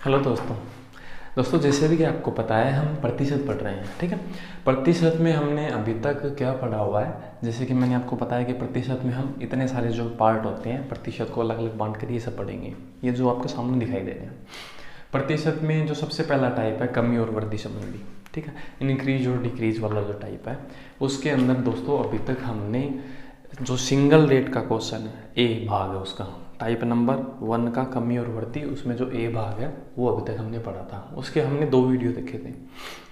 Hello दोस्तों। जैसे भी कि आपको पता है हम प्रतिशत पढ़ रहे हैं, ठीक है। प्रतिशत में हमने अभी तक क्या पढ़ा हुआ है, जैसे कि मैंने आपको बताया कि प्रतिशत में हम इतने सारे जो पार्ट होते हैं प्रतिशत को अलग अलग बांट कर ये सब पढ़ेंगे। ये जो आपके सामने दिखाई दे रहे हैं प्रतिशत में जो सबसे पहला टाइप है कमी और वृद्धि संबंधी, ठीक है। इंक्रीज और डिक्रीज वाला जो टाइप है उसके अंदर दोस्तों अभी तक हमने जो सिंगल रेट का क्वेश्चन है, ए भाग है उसका, टाइप नंबर 1 का कमी और वृद्धि, उसमें जो ए भाग है वो अभी तक हमने पढ़ा था। उसके हमने 2 वीडियो देखे थे,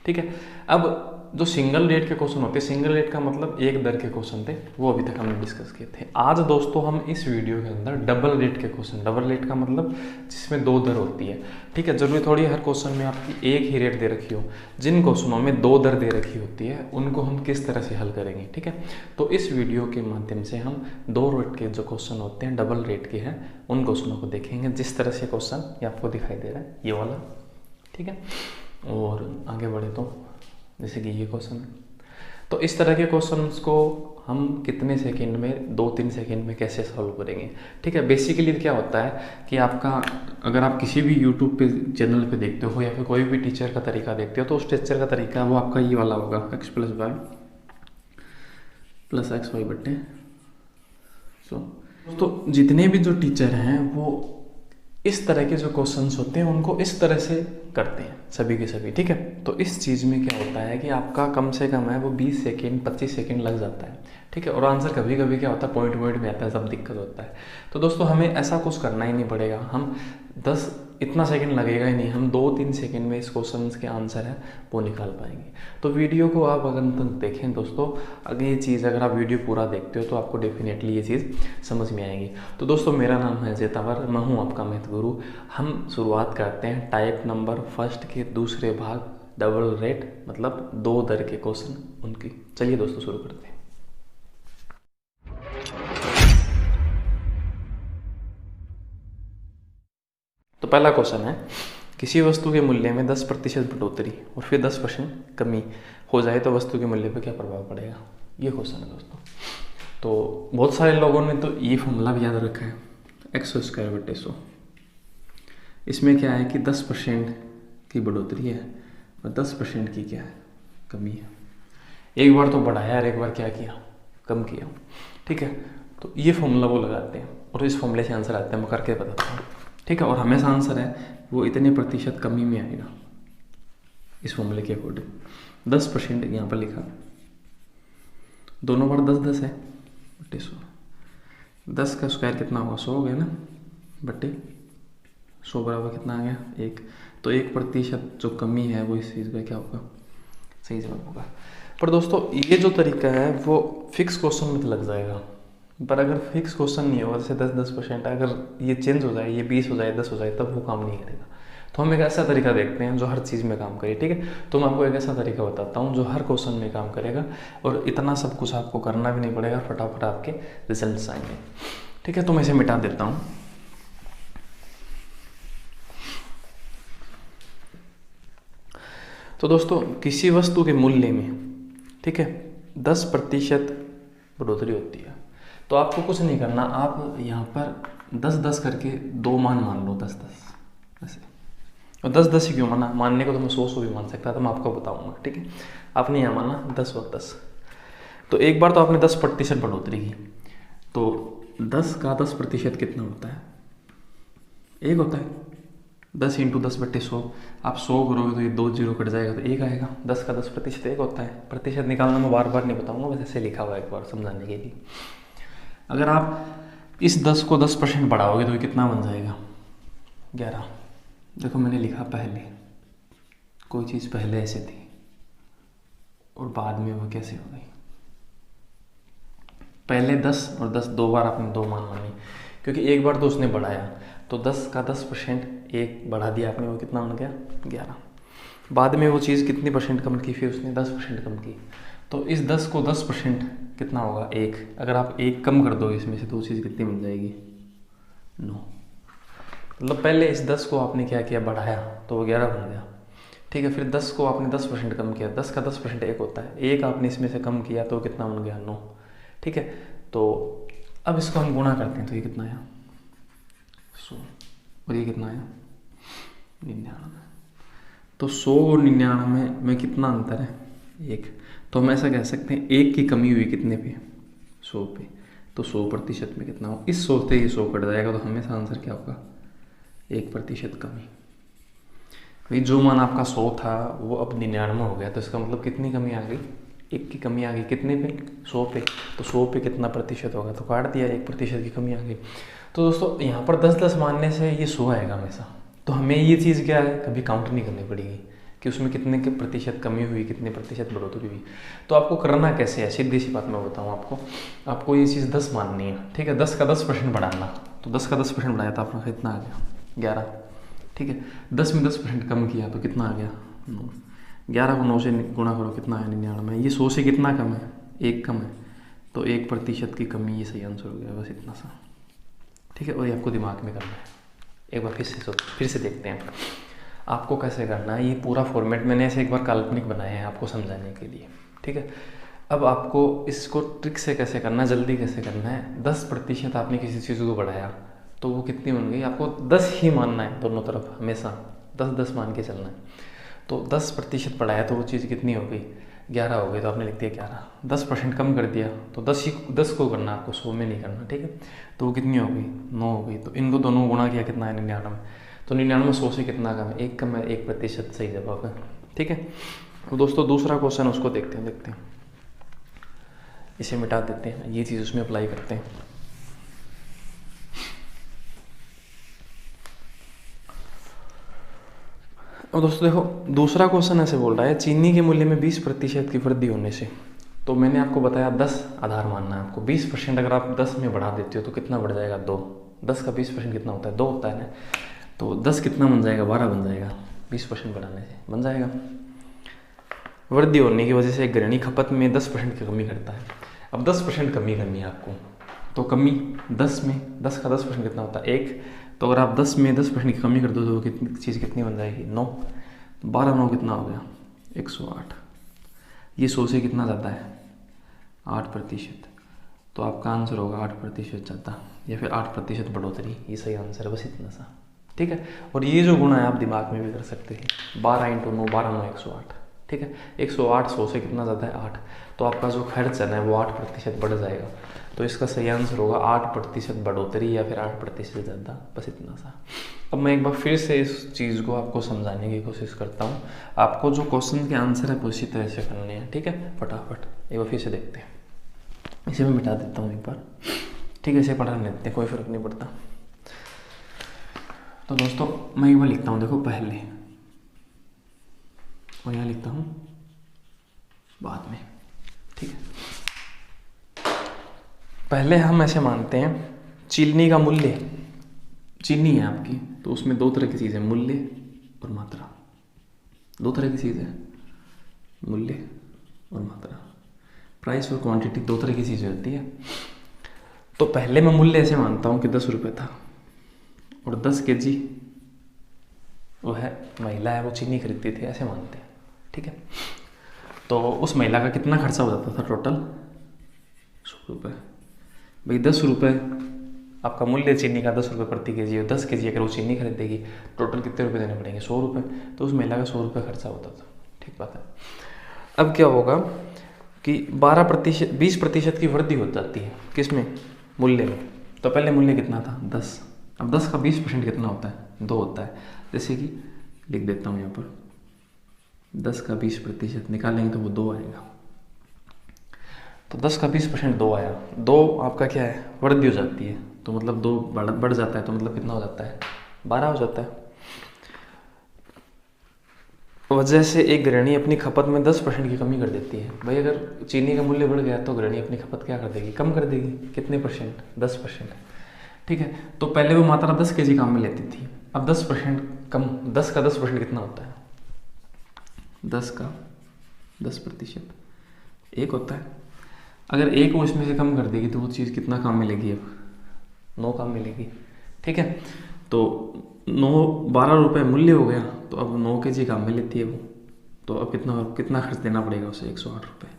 ठीक है। अब जो सिंगल रेट के क्वेश्चन होते हैं, सिंगल रेट का मतलब एक दर के क्वेश्चन थे, वो अभी तक हमने डिस्कस किए थे। आज दोस्तों हम इस वीडियो के अंदर डबल रेट के क्वेश्चन, डबल रेट का मतलब जिसमें 2 दर होती है, ठीक है। जरूरी थोड़ी हर क्वेश्चन में आपकी एक ही रेट दे रखी हो, जिन क्वेश्चनों में 2 दर दे रखी होती है उनको हम किस तरह से हल करेंगे, ठीक है। तो इस वीडियो के माध्यम से हम 2 रेट के जो क्वेश्चन होते हैं डबल रेट के हैं उन क्वेश्चनों को देखेंगे। जिस तरह से क्वेश्चन ये आपको दिखाई दे रहा है ये वाला, ठीक है। और आगे बढ़े तो जैसे कि ये क्वेश्चन है, तो इस तरह के क्वेश्चंस को हम कितने सेकंड में, 2-3 सेकंड में कैसे सॉल्व करेंगे, ठीक है। बेसिकली क्या होता है कि आपका अगर आप किसी भी यूट्यूब पे चैनल पे देखते हो या फिर कोई भी टीचर का तरीका देखते हो तो उस टीचर का तरीका वो आपका ये वाला होगा, x + y + xy बट्टे 100। तो जितने भी जो टीचर हैं वो इस तरह के जो क्वेश्चंस होते हैं उनको इस तरह से करते हैं सभी के सभी, ठीक है। तो इस चीज़ में क्या होता है कि आपका कम से कम है वो 20 सेकेंड 25 सेकेंड लग जाता है, ठीक है। और आंसर कभी कभी क्या होता है पॉइंट में आता है, सब दिक्कत होता है। तो दोस्तों हमें ऐसा कुछ करना ही नहीं पड़ेगा, हम 10 इतना सेकंड लगेगा ही नहीं, हम 2-3 सेकंड में इस क्वेश्चन के आंसर है वो निकाल पाएंगे। तो वीडियो को आप अगर तक देखें दोस्तों, अगर ये चीज़ अगर आप वीडियो पूरा देखते हो तो आपको डेफिनेटली ये चीज़ समझ में आएगी। तो दोस्तों मेरा नाम है अजय तंवर, मैं हूँ आपका मैथ गुरु। हम शुरुआत करते हैं टाइप नंबर फर्स्ट के दूसरे भाग डबल रेट मतलब 2 दर के क्वेश्चन उनकी। चलिए दोस्तों शुरू करते हैं। तो पहला क्वेश्चन है, किसी वस्तु के मूल्य में 10% बढ़ोतरी और फिर 10% कमी हो जाए तो वस्तु के मूल्य पर क्या प्रभाव पड़ेगा। ये क्वेश्चन है दोस्तों। तो बहुत सारे लोगों ने तो ये फॉर्मूला भी याद रखा है, x² बटे 100। इसमें क्या है कि 10% की बढ़ोतरी है और 10% की क्या है कमी है। एक बार तो बढ़ाया और एक बार क्या किया कम किया, ठीक है। तो ये फॉर्मूला वो लगाते हैं और इस फॉर्मूले से आंसर आते हैं, मैं करके बताता हूँ, ठीक है। और हमेशा आंसर है वो इतने प्रतिशत कमी में आएगा इस फॉर्मूले के अकॉर्डिंग। 10% यहाँ पर लिखा, दोनों बार 10 है बटे 100। 10 का स्क्वायर कितना होगा 100 हो गया ना, बटे 100 बराबर कितना आ गया 1। तो 1% जो कमी है वो इस चीज़ का क्या होगा, सही जवाब होगा। पर दोस्तों ये जो तरीका है वो फिक्स क्वेश्चन में तो लग जाएगा, पर अगर फिक्स क्वेश्चन नहीं होगा, जैसे 10% अगर ये चेंज हो जाए, ये 20 हो जाए 10 हो जाए, तब वो काम नहीं करेगा। तो हम एक ऐसा तरीका देखते हैं जो हर चीज़ में काम करे, ठीक है। तो मैं आपको एक ऐसा तरीका बताता हूँ जो हर क्वेश्चन में काम करेगा और इतना सब कुछ आपको करना भी नहीं पड़ेगा, फटाफट आपके रिजल्ट्स आएंगे, ठीक है। तो मैं इसे मिटा देता हूँ। तो दोस्तों किसी वस्तु के मूल्य में, ठीक है, 10% बढ़ोतरी होती है तो आपको कुछ नहीं करना, आप यहाँ पर 10-10 करके 2 मान लो, 10-10 ऐसे। और 10-10 ही क्यों मानने को तो मैं 100 भी मान सकता था, मैं आपको बताऊंगा, ठीक है। आपने यहाँ माना 10 और 10, तो एक बार तो आपने 10% बढ़ोतरी की, तो 10 का 10% कितना होता है 1 होता है। 10 × 10 बटे 100, आप 100 करोगे तो ये 2 0 कट जाएगा तो 1 आएगा। 10 का 10% 1 होता है। प्रतिशत निकालना मैं बार बार नहीं बताऊंगा, बस ऐसे लिखा हुआ है एक बार समझाने के लिए। अगर आप इस 10 को 10% बढ़ाओगे तो ये कितना बन जाएगा 11। देखो मैंने लिखा पहले, कोई चीज़ पहले ऐसे थी और बाद में वो कैसे हो गई। पहले 10 और 10 2 बार आपने 2 मान मानी, क्योंकि एक बार तो उसने बढ़ाया, तो 10 का 10% एक बढ़ा दिया आपने, वो कितना बन गया 11। बाद में वो चीज़ कितनी परसेंट कम की, फिर उसने 10% कम की, तो इस 10 को 10% कितना होगा 1। अगर आप 1 कम कर दो इसमें से तो वो चीज़ कितनी बन जाएगी 9। मतलब पहले इस 10 को आपने क्या किया बढ़ाया तो वो 11 बन गया, ठीक है। फिर 10 को आपने 10% कम किया, 10 का 10% 1 होता है, 1 आपने इसमें से कम किया तो कितना बन गया 9, ठीक है। तो अब इसको हम गुणा करते हैं तो ये कितना आया 100 और ये कितना आया 99। तो 100 और 99 में कितना अंतर है? 1। तो हम ऐसा कह सकते हैं 1 की कमी हुई कितने पे? 100 पे। तो 100% में कितना हो? इस 100 से ये 100 कट जाएगा, तो हमेशा आंसर क्या होगा? 1% कमी। भाई जो मान आपका 100 था वो अब 99 हो गया, तो इसका मतलब कितनी कमी आ गई? 1 की कमी आ गई। कितने पे? 100 पे। तो 100 पे कितना प्रतिशत होगा? तो काट दिया, 1% की कमी आ गई। तो दोस्तों यहाँ पर 10-10 मानने से ये 100 आएगा हमेशा। तो हमें ये चीज़ क्या है, कभी काउंट नहीं करनी पड़ेगी कि उसमें कितने के प्रतिशत कमी हुई, कितने प्रतिशत बढ़ोतरी हुई। तो आपको करना कैसे है, सीधी सी बात मैं बताऊँ आपको ये चीज़ 10 माननी है, ठीक है। 10 का 10% बढ़ाना, तो 10 का 10% बढ़ाया तो आपका कितना आ गया? 11, ठीक है। 10 में 10% कम किया तो कितना आ गया? 9। 11 को 9 से गुणा करो, कितना है? 99। ये 100 से कितना कम है? 1 कम है, तो 1% की कमी, ये सही आंसर हो गया, बस इतना सा, ठीक है। और ये आपको दिमाग में करना है। एक बार फिर से देखते हैं आपको कैसे करना है। ये पूरा फॉर्मेट मैंने ऐसे एक बार काल्पनिक बनाया है आपको समझाने के लिए, ठीक है। अब आपको इसको ट्रिक से कैसे करना है, जल्दी कैसे करना है। 10% आपने किसी चीज़ को बढ़ाया तो वो कितनी बन गई? आपको 10 ही मानना है दोनों तरफ, हमेशा 10-10 मान के चलना है। तो 10% बढ़ाया तो वो चीज़ कितनी हो गई? 11 हो गई, तो आपने लिख दिया 11। 10% कम कर दिया तो 10 को करना, आपको 100 में नहीं करना, ठीक है। तो वो कितनी हो गई? 9 हो गई। तो इनको दोनों गुणा किया, कितना है? 99। तो 99 100 से कितना कम है? 1 कम है, 1% सही जवाब है, ठीक है। तो दोस्तों दूसरा क्वेश्चन उसको देखते हैं। इसे मिटा देते हैं, ये चीज़ उसमें अप्लाई करते हैं। और दोस्तों देखो, दूसरा क्वेश्चन ऐसे बोल रहा है, चीनी के मूल्य में 20% की वृद्धि होने से। तो मैंने आपको बताया 10 आधार मानना है आपको। 20% अगर आप 10 में बढ़ा देते हो तो कितना बढ़ जाएगा? 2। 10 का 20% कितना होता है? 2 होता है ना। तो 10 कितना बन जाएगा? 12 बन जाएगा। 20% बढ़ाने से बन जाएगा। वृद्धि होने की वजह से एक घरेलू खपत में 10% की कमी करता है। अब 10% कमी करनी है आपको, तो कमी 10 में 10 का 10% कितना होता है? 1। तो अगर आप 10 में 10% की कमी कर दो तो कितनी चीज़ कितनी बन जाएगी? 9। 12 9 कितना हो गया? 108। ये 100 से कितना ज़्यादा है? 8%। तो आपका आंसर होगा 8% ज़्यादा, या फिर 8% बढ़ोतरी। ये सही आंसर है, बस इतना सा, ठीक है। और ये जो गुणा है आप दिमाग में भी कर सकते हैं। 12 × 9, 12 9 108, ठीक है। 108 100 से कितना ज़्यादा है? 8। तो आपका जो खर्च है ना वो 8% बढ़ जाएगा। तो इसका सही आंसर होगा 8% बढ़ोतरी, या फिर 8% ज़्यादा, बस इतना सा। अब मैं एक बार फिर से इस चीज़ को आपको समझाने की कोशिश करता हूँ। आपको जो क्वेश्चन के आंसर है वो इसी तरह से करने हैं, ठीक है। फटाफट एक बार फिर से देखते हैं। इसे मैं मिटा देता हूँ एक बार, ठीक है। इसे पढ़ा लेते हैं, कोई फ़र्क नहीं पड़ता। तो दोस्तों मैं एक बार लिखता हूँ, देखो पहले, और यहाँ लिखता हूँ बाद में, ठीक है। पहले हम ऐसे मानते हैं चीनी का मूल्य, चीनी है आपकी, तो उसमें 2 तरह की चीज़ है, मूल्य और मात्रा। 2 तरह की चीज़ है, मूल्य और मात्रा। प्राइस और क्वांटिटी 2 तरह की चीज़ें होती है। तो पहले मैं मूल्य ऐसे मानता हूँ कि 10 रुपये था, और 10 kg वो है महिला है, वो चीनी खरीदती थी, ऐसे मानते हैं, ठीक है। तो उस महिला का कितना खर्चा हो जाता था टोटल? 100 रुपये। भाई 10 रुपये आपका मूल्य चीनी का, 10 रुपये प्रति kg, और 10 kg अगर वो चीनी खरीदेगी टोटल कितने रुपए देने पड़ेंगे? 100 रुपये। तो उस महिला का 100 रुपये खर्चा होता था, ठीक बात है। अब क्या होगा कि 20% की वृद्धि हो जाती है, किसमें? मूल्य में। तो पहले मूल्य कितना था? 10। अब 10 का 20% कितना होता है? 2 होता है। जैसे कि लिख देता हूँ यहाँ पर, 10 का 20% निकालेंगे तो वो 2 आएगा। तो 10 का 20% 2 आया। 2 आपका क्या है? वृद्धि हो जाती है, तो मतलब 2 बढ़ जाता है, तो मतलब कितना हो जाता है? 12 हो जाता है। वजह से एक गृहिणी अपनी खपत में 10% की कमी कर देती है। भाई अगर चीनी का मूल्य बढ़ गया तो गृहिणी अपनी खपत क्या कर देगी? कम कर देगी। कितने %? 10%, ठीक है। तो पहले वो मात्रा 10 kg काम में लेती थी, अब 10% कम। 10 का 10% कितना होता है? 10 का 10% 1 होता है। अगर 1 वो इसमें से कम कर देगी तो वो चीज़ कितना काम मिलेगी? अब 9 काम मिलेगी, ठीक है। तो 12 रुपये मूल्य हो गया, तो अब 9 kg काम में लेती है वो, तो अब कितना खर्च देना पड़ेगा उसे? 108 रुपये।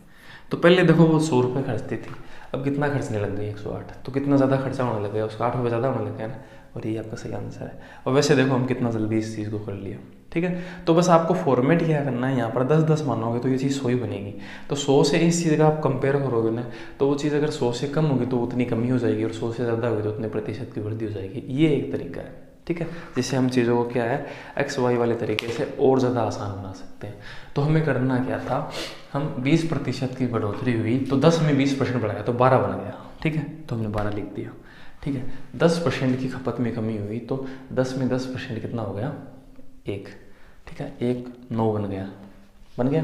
तो पहले देखो वो 100 रुपये खर्चती थी, अब कितना खर्चने लग गई? 108। तो कितना ज़्यादा खर्चा होने लग गया उसका? 8 रुपये ज़्यादा होने लग गया ना। और ये आपका सही आंसर है। और वैसे देखो हम कितना जल्दी इस चीज़ को कर लिया, ठीक है। तो बस आपको फॉर्मेट क्या करना है, यहाँ पर 10-10 मानोगे तो ये चीज़ 100 ही बनेगी। तो 100 से इस चीज़ का आप कंपेयर करोगे ना, तो वो चीज़ अगर 100 से कम होगी तो उतनी कमी हो जाएगी, और 100 से ज़्यादा होगी तो उतने प्रतिशत की वृद्धि हो जाएगी। ये एक तरीका है, ठीक है, जिससे हम चीज़ों को क्या है XY वाले तरीके से और ज़्यादा आसान बना सकते हैं। तो हमें करना क्या था, हम 20% की बढ़ोतरी हुई तो 10 में 20% बढ़ाया तो 12 बन गया, ठीक है, तो हमने 12 लिख दिया, ठीक है। 10% की खपत में कमी हुई तो 10 में 10% कितना हो गया, 1, ठीक है, 1 9 बन गया,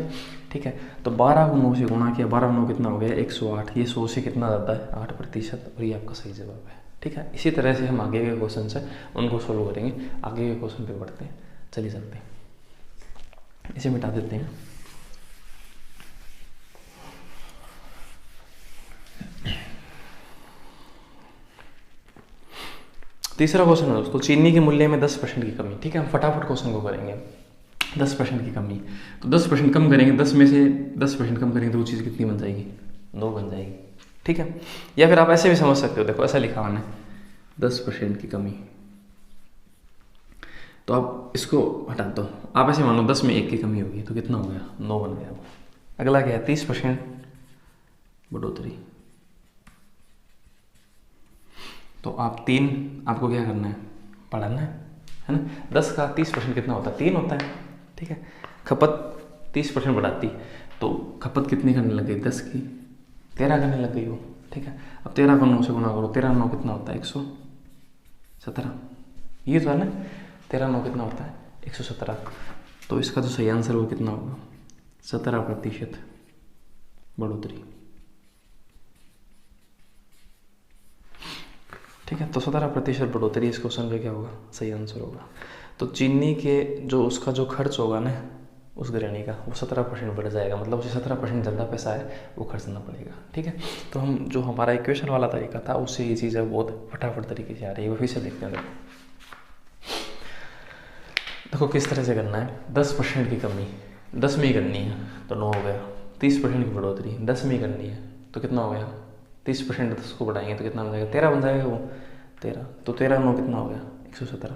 ठीक है। तो 12 को 9 से गुणा किया, 12 9 कितना हो गया 108, ये 100 से कितना ज़्यादा है 8%, और ये आपका सही जवाब है, ठीक है। इसी तरह से हम आगे के क्वेश्चन से उनको सोल्व करेंगे। आगे के क्वेश्चन पे बढ़ते हैं, चलिए चलते हैं, इसे मिटा देते हैं। तीसरा क्वेश्चन है दोस्तों, चीनी के मूल्य में 10% की कमी, ठीक है। हम फटाफट क्वेश्चन को करेंगे। 10% की कमी, तो 10% कम करेंगे, 10 में से 10% कम करेंगे तो वो चीज़ कितनी बन जाएगी, 9 बन जाएगी, ठीक है। या फिर आप ऐसे भी समझ सकते हो, देखो ऐसा लिखा मैंने 10% की कमी, तो आप इसको हटा दो, आप ऐसे मान लो 10 में 1 की कमी होगी तो कितना हो गया, 9 बन गया वो। अगला क्या है, 30% बढ़ोतरी, तो आपको क्या करना है, पढ़ाना है ना। 10 का 30% कितना होता है, 3 होता है, ठीक है। खपत 30% बढ़ाती तो खपत कितनी करने लग गई, 10 की 13 करने लग गई वो, ठीक है। अब 13 को 9 से गुणा करो, 13 9 कितना होता है 117, ये तो है ना, 13 9 कितना होता है 117। तो इसका जो सही आंसर वो कितना होगा, 17% बढ़ोतरी, ठीक है। तो 17% बढ़ोतरी इस क्वेश्चन पे क्या होगा, सही आंसर होगा। तो चीनी के उसका जो खर्च होगा ना उस गृहिणी का, वो 17% बढ़ जाएगा, मतलब उसे 17% ज़्यादा पैसा है वो खर्चना पड़ेगा, ठीक है। तो हम जो हमारा इक्वेशन वाला तरीका था उससे ये चीज़ है बहुत फटाफट तरीके से आ रही है, वो फिर से देखते हैं। देखो किस तरह से करना है, 10% की कमी 10 में ही करनी है तो 9 हो गया, 30% की बढ़ोतरी 10 में ही करनी है तो कितना हो गया, 30% 10 को बढ़ाएंगे तो कितना बन जाएगा, 13 बन जाएगा वो, 13, तो 13 9 कितना हो गया 117,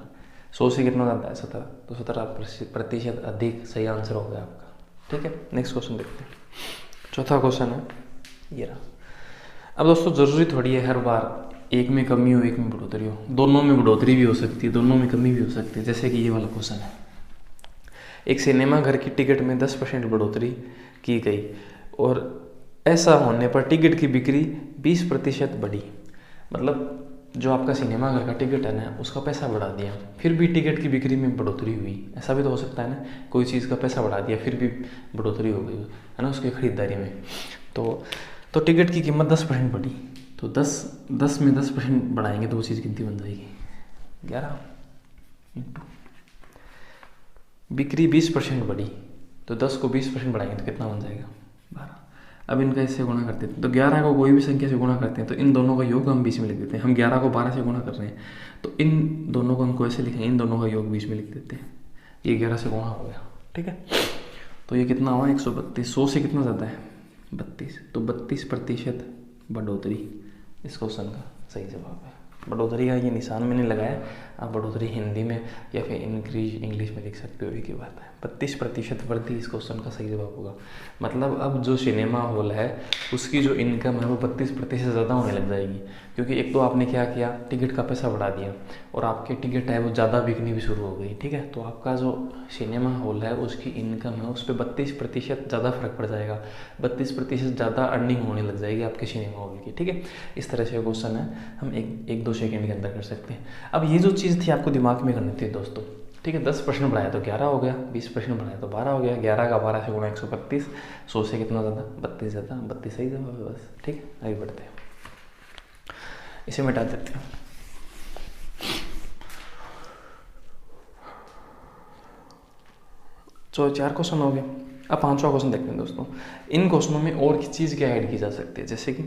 100 से कितना ज़्यादा है 17, तो 17% अधिक सही आंसर हो गया आपका, ठीक है। नेक्स्ट क्वेश्चन देखते हैं। चौथा क्वेश्चन है ये रहा। अब दोस्तों ज़रूरी थोड़ी है हर बार एक में कमी हो एक में बढ़ोतरी हो, दोनों में बढ़ोतरी भी हो सकती है, दोनों में कमी भी हो सकती है। जैसे कि ये वाला क्वेश्चन है, एक सिनेमा घर की टिकट में 10% बढ़ोतरी की गई और ऐसा होने पर टिकट की बिक्री 20% बढ़ी, मतलब जो आपका सिनेमा घर का टिकट है ना उसका पैसा बढ़ा दिया, फिर भी टिकट की बिक्री में बढ़ोतरी हुई, ऐसा भी तो हो सकता है ना, कोई चीज़ का पैसा बढ़ा दिया फिर भी बढ़ोतरी हो गई है ना उसकी खरीदारी में। तो टिकट की कीमत 10% बढ़ी, तो 10 में 10% बढ़ाएंगे तो वो चीज़ कितनी बन जाएगी, 11 इंटू बिक्री 20% बढ़ी, तो 10 को 20% बढ़ाएंगे तो कितना बन जाएगा 12। अब इनका इससे गुणा करते हैं तो 11 को कोई भी संख्या से गुणा करते हैं तो इन दोनों का योग हम बीच में लिख देते हैं। हम 11 को 12 से गुणा कर रहे हैं तो इन दोनों को हमको ऐसे लिखेंगे, इन दोनों का योग बीच में लिख देते हैं, ये 11 से गुणा हो गया, ठीक है। तो ये कितना हुआ 132, 100 से कितना ज़्यादा है 32, तो 32% बढ़ोतरी इस क्वेश्चन का सही जवाब है। बढ़ोतरी का ये निशान मैंने लगाया, आप बढ़ोतरी हिंदी में या फिर इंग्लिश में लिख सकते हो, एक ही बात है। 32% वृद्धि इस क्वेश्चन का सही जवाब होगा। मतलब अब जो सिनेमा हॉल है उसकी जो इनकम है वो 32% ज़्यादा होने लग जाएगी, क्योंकि एक तो आपने क्या किया, टिकट का पैसा बढ़ा दिया और आपके टिकट है वो ज़्यादा बिकनी भी शुरू हो गई, ठीक है। तो आपका जो सिनेमा हॉल है उसकी इनकम है उस पर 32% ज़्यादा फर्क पड़ जाएगा, 32% ज़्यादा अर्निंग होने लग जाएगी आपके सिनेमा हॉल की, ठीक है। इस तरह से क्वेश्चन है, हम एक दो सेकेंड के अंदर कर सकते हैं। अब ये जो चीज़ थी आपको दिमाग में करनी थी दोस्तों, ठीक है। 10% बढ़ाया तो 11 हो गया, 20% बढ़ाया तो 12 हो गया, 11 का 12 से गुणा 132, 100 से कितना ज़्यादा 32 ज़्यादा, 32 सही जवाब है बस, ठीक है। आगे बढ़ते हैं, इसे मिटा देते हैं। तो 4 क्वेश्चन हो गए, अब 5वां क्वेश्चन देखते हैं दोस्तों। इन क्वेश्चनों में और की चीज़ क्या ऐड की जा सकती है, जैसे कि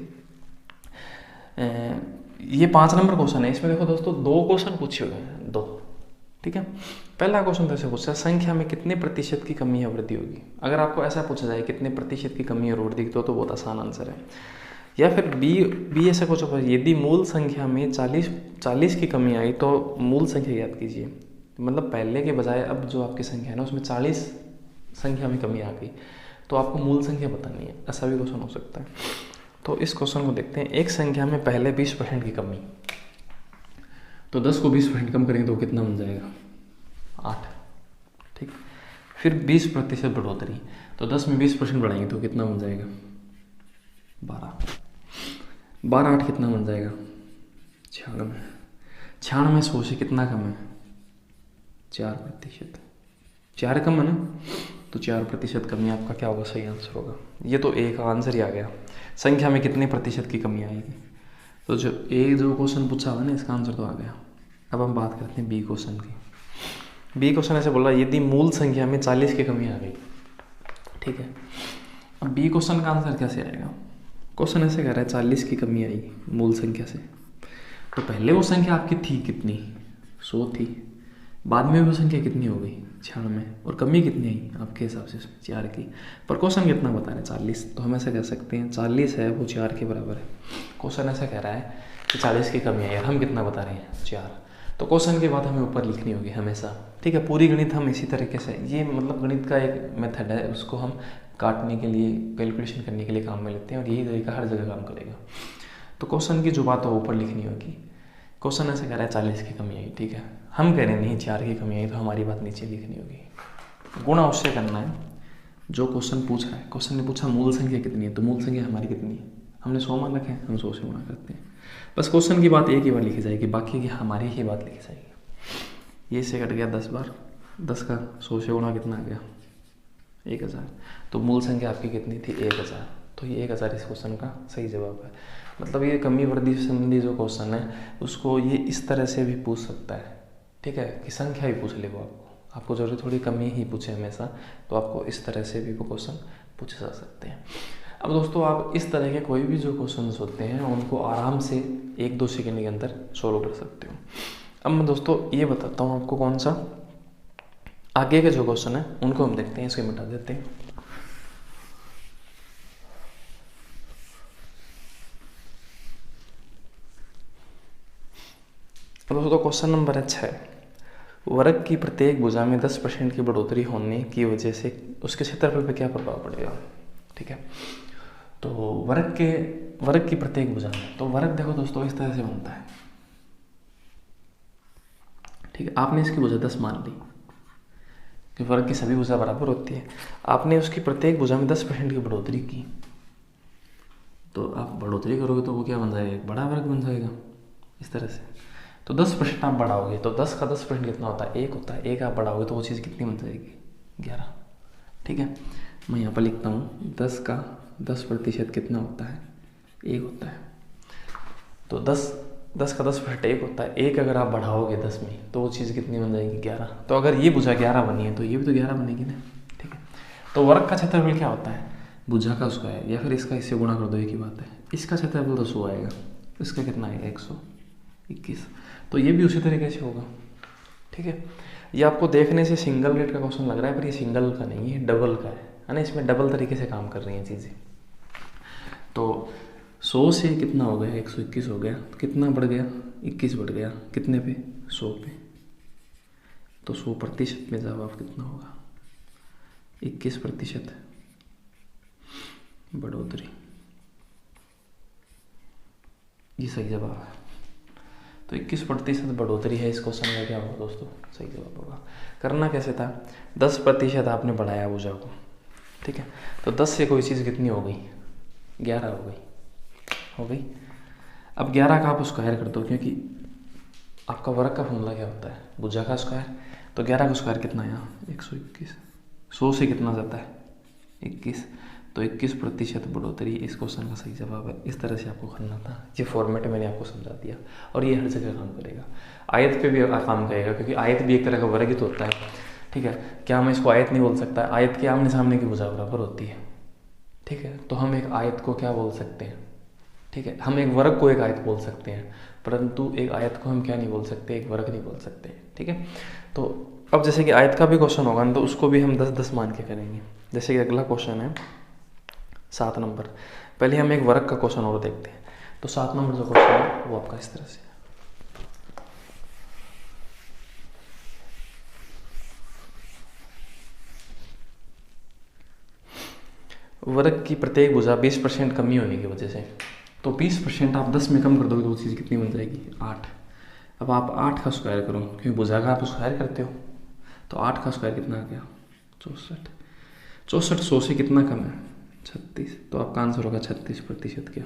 ये 5 नंबर क्वेश्चन है, इसमें देखो दोस्तों 2 क्वेश्चन पूछे हुए हैं, 2, ठीक है। पहला क्वेश्चन जैसे पूछा संख्या में कितने प्रतिशत की कमी या वृद्धि होगी। अगर आपको ऐसा पूछा जाए कितने प्रतिशत की कमी और वृद्धि, तो बहुत आसान आंसर है। या फिर बी ऐसा कुछ होगा, यदि मूल संख्या में 40 की कमी आई तो मूल संख्या याद कीजिए। मतलब पहले के बजाय अब जो आपकी संख्या है ना उसमें 40 संख्या में कमी आ गई, तो आपको मूल संख्या बतानी है। ऐसा भी क्वेश्चन हो सकता है। तो इस क्वेश्चन को देखते हैं। एक संख्या में पहले 20% की कमी, तो 10 को 20% कम करेंगे तो कितना बन जाएगा? 8। ठीक। फिर 20% बढ़ोतरी, तो 10 में 20% बढ़ाएंगे तो कितना बन जाएगा? 12। 12 8 कितना बन जाएगा? 96। 96 100 से कितना कम है? 4%। 4 कम है ना, तो 4% कमी आपका क्या होगा? सही आंसर होगा। ये तो ए का आंसर ही आ गया। संख्या में कितने प्रतिशत की कमी आएगी? तो जो क्वेश्चन पूछा हुआ ना इसका आंसर तो आ गया। अब हम बात करते हैं बी क्वेश्चन की। बी क्वेश्चन ऐसे बोला, यदि मूल संख्या में 40 की कमी आ गई। ठीक है, अब बी क्वेश्चन का आंसर कैसे आएगा? क्वेश्चन ऐसे कह रहा है 40 की कमी आई मूल संख्या से, तो पहले वो संख्या आपकी थी कितनी? 100 थी। बाद में वो संख्या कितनी हो गई? 96। और कमी कितनी आई आपके हिसाब से? 4 की। पर क्वेश्चन कितना बता रहे हैं? 40। तो हम ऐसा कह सकते हैं 40 है वो 4 के बराबर है। क्वेश्चन ऐसा कह रहा है कि 40 की कमी आई, हम कितना बता रहे हैं? 4। तो क्वेश्चन की बात हमें ऊपर लिखनी होगी हमेशा। ठीक है, पूरी गणित हम इसी तरीके से, ये मतलब गणित का एक मेथड है, उसको हम काटने के लिए, कैलकुलेशन करने के लिए काम में लेते हैं, और यही तरीका हर जगह काम करेगा। तो क्वेश्चन की जो बात है ऊपर लिखनी होगी। क्वेश्चन ऐसे कह रहा है 40 की कमी आई। ठीक है, हम कह रहे हैं नहीं 4 की कमी आई, तो हमारी बात नीचे लिखनी होगी। गुणा उससे करना है जो क्वेश्चन पूछ रहा है। क्वेश्चन ने पूछा मूल संख्या कितनी है, तो मूल संख्या हमारी कितनी है? हमने 100 मान रखे हैं, हम 100 से गुणा करते हैं। बस क्वेश्चन की बात एक ही बार लिखी जाएगी, बाकी की हमारी ही बात लिखी जाएगी। ये से कट गया 10 बार, 10 का 100 से गुणा कितना आ गया? 1000। तो मूल संख्या आपकी कितनी थी? 1000। तो ये 1000 इस क्वेश्चन का सही जवाब है। मतलब ये कमी वृद्धि संबंधी जो क्वेश्चन है उसको ये इस तरह से भी पूछ सकता है। ठीक है, कि संख्या भी पूछ ले वो आपको जरूरी थोड़ी कमी ही पूछे हमेशा, तो आपको इस तरह से भी वो क्वेश्चन पूछे जा सकते हैं। अब दोस्तों आप इस तरह के कोई भी जो क्वेश्चन होते हैं उनको आराम से 1-2 सेकेंड के अंदर सोल्व कर सकते हो। अब मैं दोस्तों ये बताता हूँ आपको कौन सा आगे के जो क्वेश्चन है उनको हम देखते हैं, इसको मिटा देते हैं। अब दोस्तों क्वेश्चन नंबर 6, वर्ग की प्रत्येक भुजा में 10% की बढ़ोतरी होने की वजह से उसके क्षेत्रफल पर क्या प्रभाव पड़ेगा? ठीक है, तो वर्ग की प्रत्येक भुजा में, तो वर्ग देखो दोस्तों इस तरह से बनता है। ठीक है, आपने इसकी भुजा 10 मान ली कि वर्ग की सभी भुजा बराबर होती है। आपने उसकी प्रत्येक भुजा में 10% की बढ़ोतरी की, तो आप बढ़ोतरी करोगे तो वो क्या बन जाएगा? एक बड़ा वर्ग बन जाएगा इस तरह से। तो 10% आप बढ़ाओगे तो 10 का 10% कितना होता है? 1 होता है। 1 आप बढ़ाओगे तो वो चीज़ कितनी बन जाएगी? 11। ठीक है, मैं यहाँ पर लिखता हूँ 10 का 10% कितना होता है? 1 होता है। तो 10 का 10% 1 होता है। 1 अगर आप बढ़ाओगे 10 में तो वो चीज़ कितनी बन जाएगी? 11। तो अगर ये भुजा 11 बनी है तो ये भी तो 11 बनेगी ना। ठीक है, तो वर्ग का क्षेत्रफल क्या होता है? भुजा का स्क्वायर, या फिर इसका इससे गुणा कर दो, एक ही बात है। इसका क्षेत्रफल तो 100 आएगा, इसका कितना आएगा? 121। तो ये भी उसी तरीके से होगा। ठीक है, ये आपको देखने से सिंगल रेट का क्वेश्चन लग रहा है, पर ये सिंगल का नहीं है, डबल का है ना। इसमें डबल तरीके से काम कर रही हैं चीज़ें। तो 100 से कितना हो गया? 121 हो गया। कितना बढ़ गया? 21 बढ़ गया। कितने पे? 100 पे। तो 100% में जवाब कितना होगा? 21% बढ़ोतरी, ये सही जवाब है। तो 21% बढ़ोतरी है इस क्वेश्चन का। क्या होगा दोस्तों? सही जवाब होगा। करना कैसे था? 10% आपने बढ़ाया भुजा को। ठीक है, तो 10 से कोई चीज़ कितनी हो गई? 11 हो गई। अब 11 का आप स्क्वायर कर दो, क्योंकि आपका वर्ग का फॉर्मूला क्या होता है? भुजा का स्क्वायर। तो 11 का स्क्वायर कितना है यहाँ? 121। 100 से कितना जाता है? 21। तो 21% बढ़ोतरी इस क्वेश्चन का सही जवाब है। इस तरह से आपको करना था। ये फॉर्मेट मैंने आपको समझा दिया, और ये हर जगह काम करेगा। आयत पे भी काम करेगा, क्योंकि आयत भी एक तरह का वर्ग ही तो होता है। ठीक है, क्या हम इसको आयत नहीं बोल सकता? आयत के आमने सामने की भुजा बराबर होती है। ठीक है, तो हम एक आयत को क्या बोल सकते हैं? ठीक है, हम एक वर्ग को एक आयत बोल सकते हैं, परंतु एक आयत को हम क्या नहीं बोल सकते? एक वर्ग नहीं बोल सकते। ठीक है, तो अब जैसे कि आयत का भी क्वेश्चन होगा ना, तो उसको भी हम 10-10 मान के करेंगे। जैसे कि अगला क्वेश्चन है 7 नंबर, पहले हम एक वर्ग का क्वेश्चन और देखते हैं। तो 7 नंबर जो क्वेश्चन है वो आपका इस तरह से है। वर्ग की प्रत्येक भुजा 20% कमी होने की वजह से, तो 20% आप 10 में कम कर दोगे तो वो चीज़ कितनी बन जाएगी? 8। अब आप 8 का स्क्वायर करो, क्योंकि भुजा का आप स्क्वायर करते हो, तो 8 का स्क्वायर कितना आ गया? 64। 64 100 से कितना कम है? 36। तो आपका आंसर होगा 36% क्या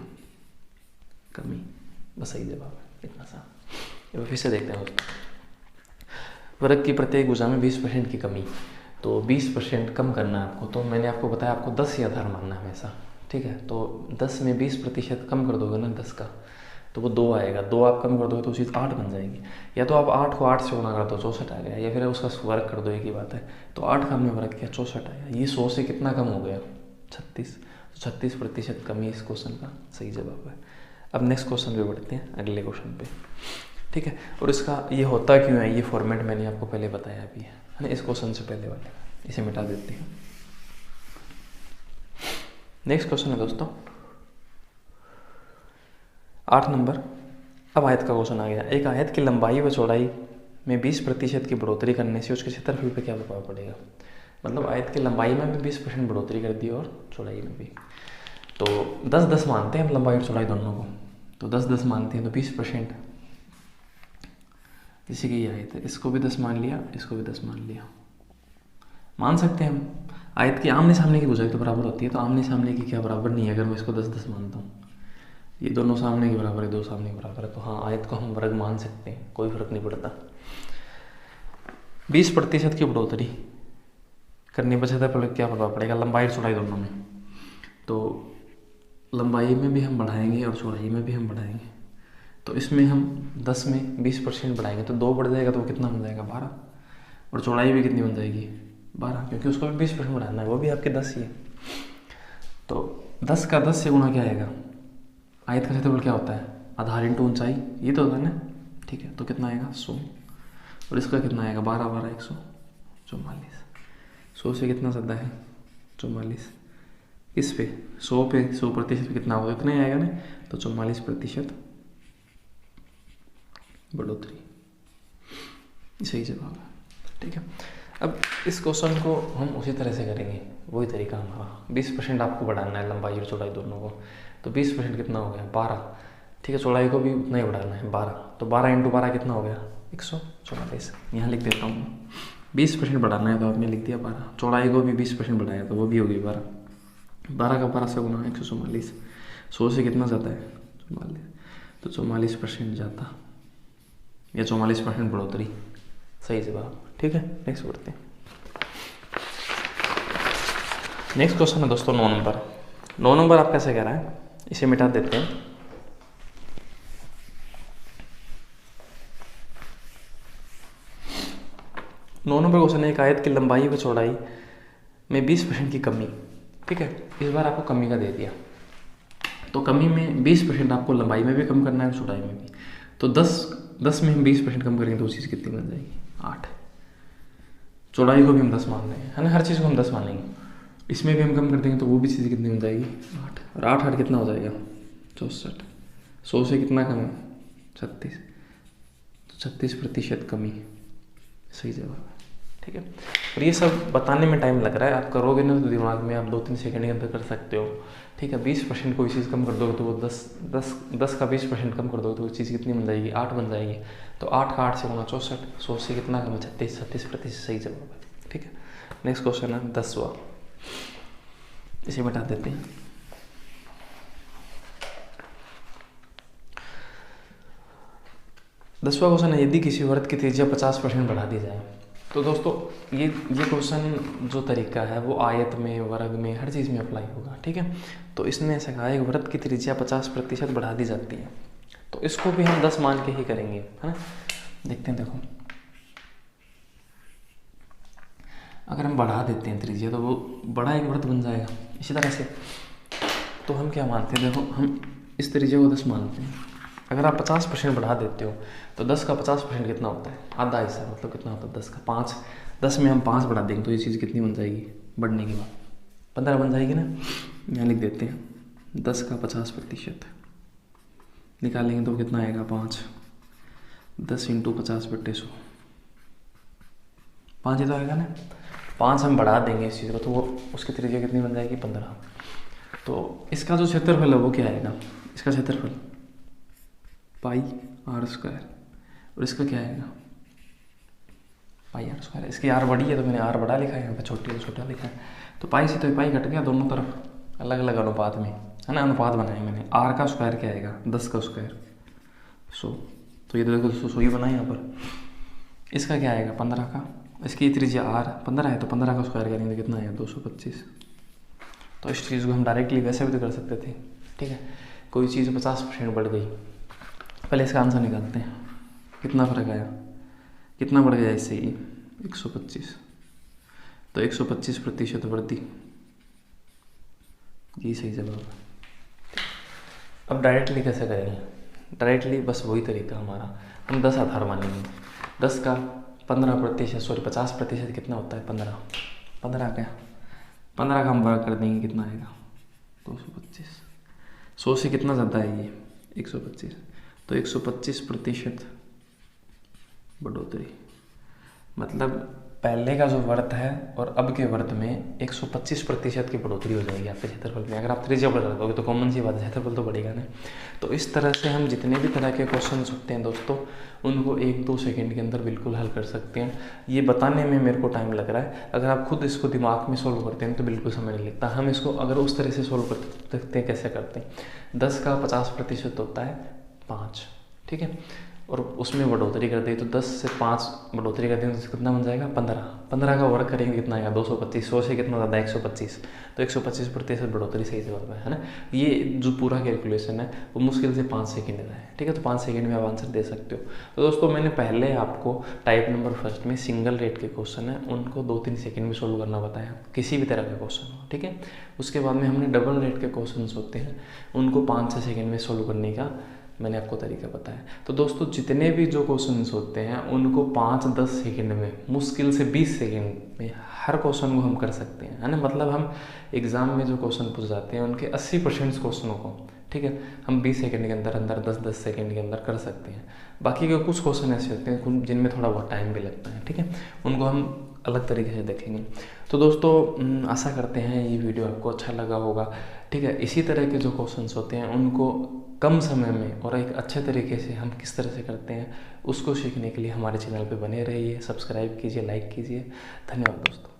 कमी। बस सही जवाब है, इतना सा। अब फिर से देखते हैं दोस्तों, वर्ग की प्रत्येक भुजा में 20% की कमी, तो 20% कम करना है आपको। तो मैंने आपको बताया आपको 10 ही आधार मानना है हमेशा, ठीक है। तो 10 में 20% कम कर दोगे ना 10 का, तो वो 2 आएगा। 2 आप कम कर दोगे तो चीज़ 8 बन जाएगी। या तो आप 8 को 8 से गुणा कर दो, 64 आ गया, या फिर उसका वर्ग कर दो, एक ही बात है। तो 8 का हमने वर्ग किया, 64 आया। ये 100 से कितना कम हो गया? 36। तो 36% कमी इस क्वेश्चन का सही जवाब है। अब नेक्स्ट क्वेश्चन पे बढ़ते हैं, अगले क्वेश्चन पे, ठीक है। और इसका ये होता क्यों है, ये फॉर्मेट मैंने आपको पहले बताया भी है ना, इस क्वेश्चन से पहले वाले। इसे मिटा देते हैं। नेक्स्ट क्वेश्चन है दोस्तों 8 नंबर। अब आयत का क्वेश्चन आ गया। एक आयत की लंबाई व चौड़ाई में 20% की बढ़ोतरी करने से उसके क्षेत्रफल पे क्या प्रभाव पड़ेगा? मतलब आयत की लंबाई में भी 20% बढ़ोतरी कर दी और चौड़ाई में भी। तो 10-10 मानते हैं हम लंबाई और चौड़ाई दोनों को, तो 10-10 मानते हैं, तो 20%। जैसे कि ये आयत है, इसको भी 10 मान लिया, इसको भी 10 मान लिया, मान सकते हैं हम। आयत की आमने सामने की भुजाई तो बराबर होती है, तो आमने सामने की क्या बराबर नहीं है? अगर मैं इसको 10-10 मानता हूँ, ये दोनों सामने के बराबर है, दो सामने के बराबर है, तो हाँ आयत को हम वर्ग मान सकते हैं, कोई फर्क नहीं पड़ता। 20% की बढ़ोतरी करने पर क्षेत्रफल क्या प्रभाव पड़ेगा? लंबाई और चौड़ाई दोनों में। तो लंबाई में भी हम बढ़ाएंगे और चौड़ाई में भी हम बढ़ाएंगे। तो इसमें हम 10 में 20% बढ़ाएंगे तो 2 बढ़ जाएगा, तो कितना बन जाएगा? 12। और चौड़ाई भी कितनी बन जाएगी? 12, क्योंकि उसको भी 20% बढ़ाना है, वो भी आपके 10 ही है। तो 10 का 10 से गुणा क्या आएगा? आयत का क्षेत्रफल क्या होता है? आधार इंटू ऊंचाई, ये तो होता है ना, ठीक है। तो कितना आएगा? 100। और इसका कितना आएगा? 12-12 144। 100 से कितना ज़्यादा है? 44। इस पे 100 पे 100% पे कितना होगा? इतना ही आएगा ना, तो 44% बढ़ोतरी सही जवाब है, ठीक है। अब इस क्वेश्चन को हम उसी तरह से करेंगे, वही तरीका हमारा। 20% आपको बढ़ाना है लंबाई और चौड़ाई दोनों को, तो 20% कितना हो गया? 12, ठीक है। चौड़ाई को भी उतना ही बढ़ाना है, 12। तो 12 × 12 कितना हो गया? 144। यहाँ लिख देता हूँ, 20% बढ़ाना है तो आपने लिख दिया 12। चौड़ाई को भी 20% बढ़ाया तो वो भी हो गई 12। 12 का 12 से गुना 144। 100 से कितना जाता है? 44। तो 44% जाता, या 44% बढ़ोतरी सही जवाब, ठीक है। नेक्स्ट बढ़ते हैं। नेक्स्ट क्वेश्चन है दोस्तों 9 नंबर। 9 नंबर आप कैसे कह रहा है, इसे मिटा देते हैं। नौ नंबर क्वेश्चन है, एक आयत की लंबाई व चौड़ाई में 20% की कमी, ठीक है। इस बार आपको कमी का दे दिया, तो कमी में 20% आपको लंबाई में भी कम करना है, चौड़ाई में भी। तो 10 में हम 20% कम करेंगे तो वो चीज़ कितनी बन जाएगी? 8। चौड़ाई को भी हम 10 मान रहे हैं, है ना, हर चीज़ को हम 10 मानेंगे। इसमें भी हम कम कर देंगे तो वो भी चीज़ कितनी बन जाएगी? 8। और 8 कितना हो जाएगा? 64। 100 से कितना कम है? 36। तो 36% कमी सही जवाब है, ठीक है। और ये सब बताने में टाइम लग रहा है, आप करोगे ना तो दिमाग में आप 2-3 सेकंड के अंदर कर सकते हो, ठीक है। 20% कोई चीज़ कम कर दोगे तो वो 10 का 20% कम कर दोगे तो वो चीज़ कितनी बन जाएगी? 8 बन जाएगी। तो 8 का 8 से गुना 64। 100 से कितना कम है? 36% सही जवाब है, ठीक है। नेक्स्ट क्वेश्चन है 10वां, इसे बता देते हैं। दसवां क्वेश्चन है, यदि किसी वृत्त की त्रिज्या 50% बढ़ा दी जाए। तो दोस्तों ये क्वेश्चन जो तरीका है वो आयत में, वर्ग में, हर चीज़ में अप्लाई होगा, ठीक है। तो इसने ऐसा कहा है, वृत्त की त्रिज्या 50% बढ़ा दी जाती है, तो इसको भी हम 10 मान के ही करेंगे, है ना। देखते हैं, देखो अगर हम बढ़ा देते हैं त्रिज्या तो वो बड़ा एक वृत्त बन जाएगा। इसी तरह से तो हम क्या मानते हैं, देखो हम इस त्रिज्या को 10 मानते हैं। अगर आप 50% बढ़ा देते हो तो 10 का 50% कितना होता है? आधा हिस्सा, मतलब कितना होता है? 10 का 5। 10 में हम 5 बढ़ा देंगे तो ये चीज़ कितनी बन जाएगी बढ़ने के बाद? 15 बन जाएगी ना। यहाँ लिख देते हैं 10 का 50% निकालेंगे तो कितना आएगा 5। 10 × 50/100 5 ही तो आएगा ना। 5 हम बढ़ा देंगे इस चीज़ को तो वो उसकी त्रिज्या कितनी बन जाएगी 15। तो इसका जो क्षेत्रफल है वो क्या आएगा, इसका क्षेत्रफल πr²। और इसका क्या आएगा πr²। इसकी r बड़ी है तो मैंने r बड़ा लिखा है, यहाँ पे छोटी है तो छोटा लिखा है। तो पाई से तो पाई कट गया, दोनों तरफ अलग अलग अनुपात में है ना, अनुपात बनाए मैंने। r का स्क्वायर क्या आएगा 10 का स्क्वायर 100। तो ये तो देखो 100 ही बना है यहाँ पर। इसका क्या आएगा 15 का, इसकी त्रिज्या r 15 है तो 15 का स्क्वायर करेंगे तो कितना आएगा 225। तो इस चीज़ को हम डायरेक्टली वैसे भी तो कर सकते थे, ठीक है। कोई चीज़ 50% बढ़ गई, पहले इसका आंसर निकालते हैं। कितना फर्क आया, कितना बढ़ गया इससे ही 125। तो 125% वृद्धि, ये सही जवाब है। अब डायरेक्टली कैसे करेंगे, डायरेक्टली बस वही तरीका हमारा, हम 10 आधार मानेंगे। 10 का 50% कितना होता है 15 क्या 15 का हम वर्ग कर देंगे, कितना आएगा 225। 100 से कितना ज़्यादा है ये 125, तो 125% बढ़ोतरी। मतलब पहले का जो वर्त है और अब के वर्त में 125% की बढ़ोतरी हो जाएगी आपके क्षेत्रफल में। अगर आप त्रिज्या बढ़ा दोगे तो कॉमन सी बात है, क्षेत्रफल तो बढ़ेगा ना। तो इस तरह से हम जितने भी तरह के क्वेश्चन होते हैं दोस्तों, उनको 1-2 सेकंड के अंदर बिल्कुल हल कर सकते हैं। ये बताने में मेरे को टाइम लग रहा है, अगर आप खुद इसको दिमाग में सोल्व करते हैं तो बिल्कुल समय नहीं लगता। हम इसको अगर उस तरह से सोल्व कर सकते हैं, कैसे करते हैं, 10 का 50% होता है 5, ठीक है, और उसमें बढ़ोतरी कर दी तो 10 से 5 बढ़ोतरी कर देंगे तो कितना बन जाएगा 15 का वर्ग करेंगे कितना आएगा 225। 100 से कितना ज़्यादा 125, तो 125% बढ़ोतरी सही जवाब है ना। ये जो पूरा कैलकुलेशन है वो मुश्किल से 5 सेकंड का है, ठीक है। तो 5 सेकंड में आप आंसर दे सकते हो। तो दोस्तों मैंने पहले आपको टाइप नंबर फर्स्ट में सिंगल रेट के क्वेश्चन है उनको 2-3 सेकंड में सोल्व करना बताया, किसी भी तरह का क्वेश्चन हो, ठीक है। उसके बाद में हमने डबल रेट के क्वेश्चन होते हैं उनको 5-6 सेकंड में सोल्व करने का मैंने आपको तरीका बताया। तो दोस्तों जितने भी जो क्वेश्चंस होते हैं उनको 5-10 सेकंड में, मुश्किल से 20 सेकंड में हर क्वेश्चन को हम कर सकते हैं, है ना। मतलब हम एग्ज़ाम में जो क्वेश्चन पूछ जाते हैं उनके 80% क्वेश्चनों को, ठीक है, हम 20 सेकंड के अंदर 10-10 सेकंड के अंदर कर सकते हैं। बाकी के कुछ क्वेश्चन ऐसे होते हैं जिनमें थोड़ा बहुत टाइम भी लगता है, ठीक है, उनको हम अलग तरीके से देखेंगे। तो दोस्तों आशा करते हैं ये वीडियो आपको अच्छा लगा होगा, ठीक है। इसी तरह के जो क्वेश्चंस होते हैं उनको कम समय में और एक अच्छे तरीके से हम किस तरह से करते हैं उसको सीखने के लिए हमारे चैनल पे बने रहिए, सब्सक्राइब कीजिए, लाइक कीजिए। धन्यवाद दोस्तों।